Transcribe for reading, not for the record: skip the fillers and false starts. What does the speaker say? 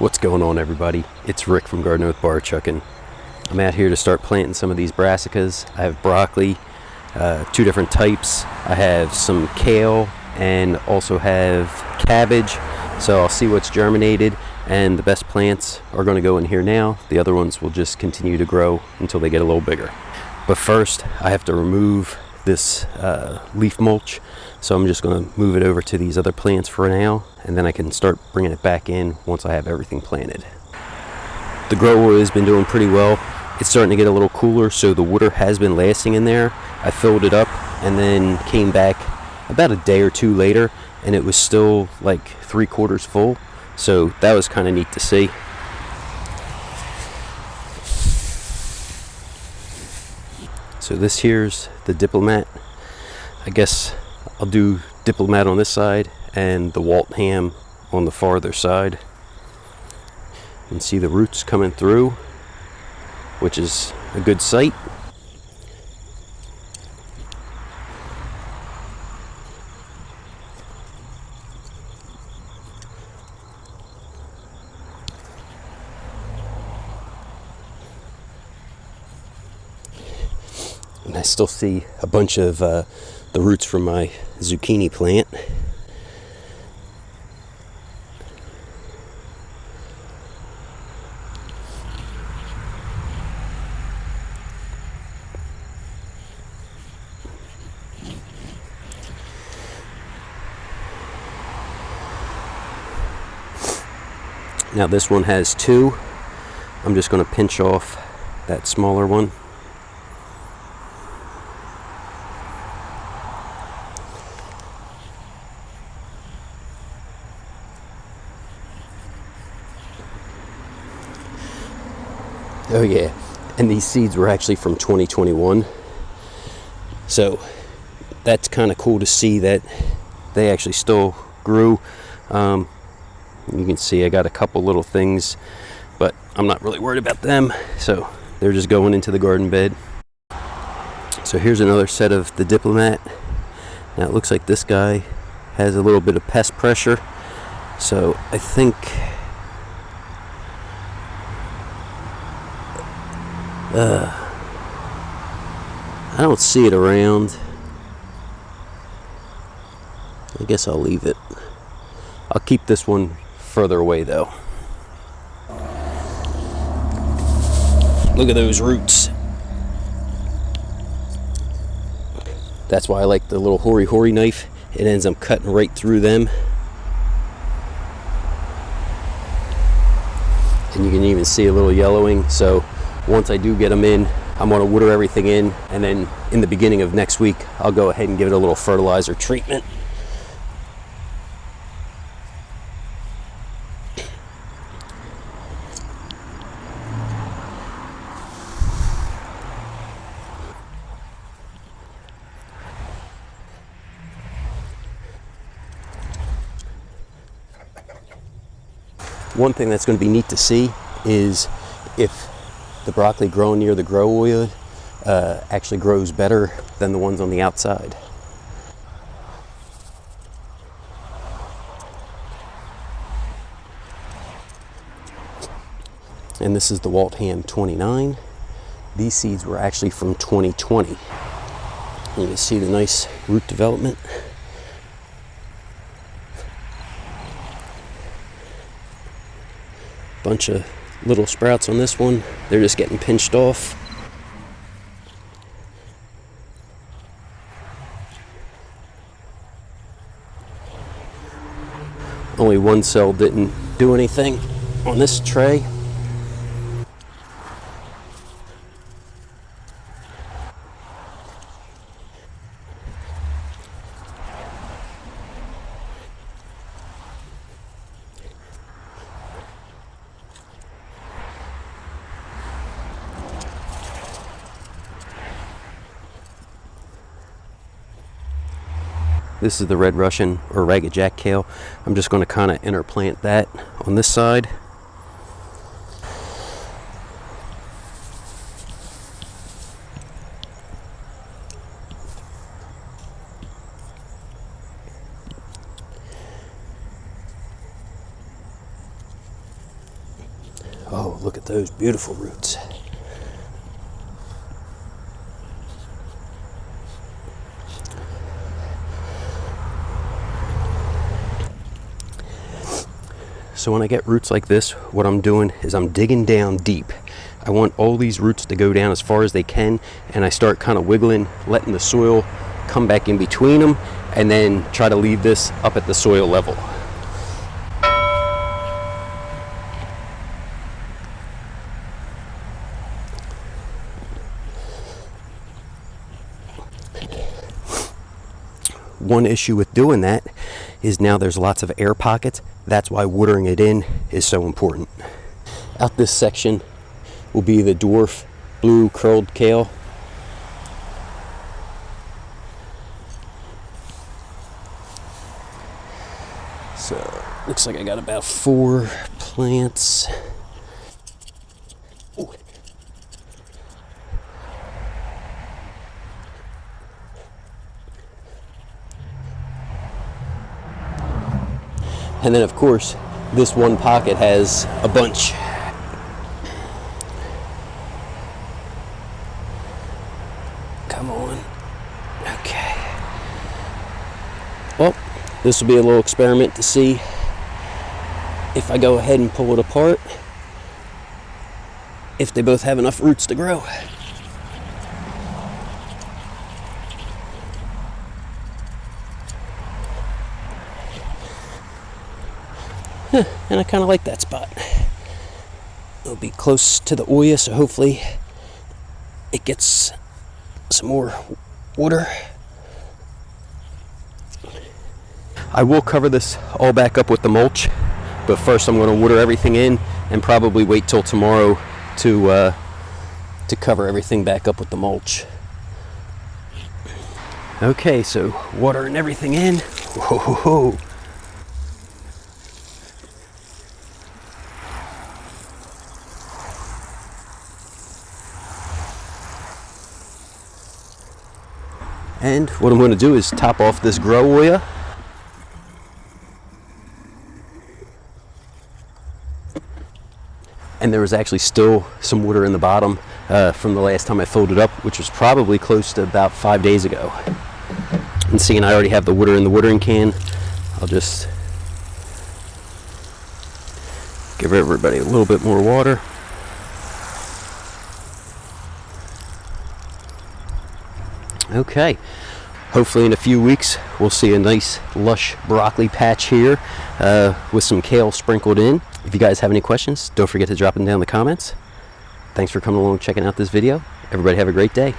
What's going on, everybody? It's Rick from Gardening with Barchuckin. I'm out here to start planting some of these brassicas. I have broccoli, two different types. I have some kale and also have cabbage. So I'll see what's germinated, and the best plants are going to go in here now. The other ones will just continue to grow until they get a little bigger. But first, I have to remove this leaf mulch. So I'm just going to move it over to these other plants for now, and then I can start bringing it back in once I have everything planted. The GROWOYA has been doing pretty well. It's starting to get a little cooler, so the water has been lasting in there. I filled it up and then came back about a day or two later, and it was still like 3/4 full. So that was kind of neat to see. So this here's the Diplomat. I guess I'll do Diplomat on this side and the Waltham on the farther side. You can see the roots coming through, which is a good sight. And I still see a bunch of the roots from my zucchini plant. Now this one has two. I'm just going to pinch off that smaller one. Oh yeah, and these seeds were actually from 2021. So that's kind of cool to see that they actually still grew. You can see I got a couple little things, but I'm not really worried about them. So they're just going into the garden bed. So here's another set of the Diplomat. Now it looks like this guy has a little bit of pest pressure. So I think I don't see it around. I guess I'll leave it. I'll keep this one further away though. Look at those roots. That's why I like the little hoary knife. It ends up cutting right through them. And you can even see a little yellowing. So once I do get them in, I'm going to water everything in, and then in the beginning of next week I'll go ahead and give it a little fertilizer treatment. One thing that's going to be neat to see is if the broccoli growing near the GROWOYA actually grows better than the ones on the outside. And this is the Waltham 29. These seeds were actually from 2020. You can see the nice root development. Bunch of little sprouts on this one. They're just getting pinched off. Only one cell didn't do anything on this tray. This is the red Russian or ragged jack kale. I'm just going to kind of interplant that on this side. Oh, look at those beautiful roots. So when I get roots like this, what I'm doing is I'm digging down deep. I want all these roots to go down as far as they can, and I start kind of wiggling, letting the soil come back in between them, and then try to leave this up at the soil level. One issue with doing that is now there's lots of air pockets. That's why watering it in is so important. Out this section will be the dwarf blue curled kale. So looks like I got about 4 plants. Ooh. And then of course, this one pocket has a bunch. Come on. Okay. Well, this will be a little experiment to see if I go ahead and pull it apart, if they both have enough roots to grow. And I kind of like that spot. It'll be close to the Oya, so hopefully it gets some more water. I will cover this all back up with the mulch, but first I'm going to water everything in and probably wait till tomorrow to cover everything back up with the mulch. Okay, so watering everything in. Whoa. And what I'm going to do is top off this GROWOYA. And there was actually still some water in the bottom from the last time I filled it up, which was probably close to about 5 days ago. And seeing I already have the water in the watering can, I'll just give everybody a little bit more water. Okay, hopefully in a few weeks we'll see a nice lush broccoli patch here with some kale sprinkled in. If you guys have any questions, don't forget to drop them down in the comments. Thanks for coming along and checking out this video. Everybody have a great day.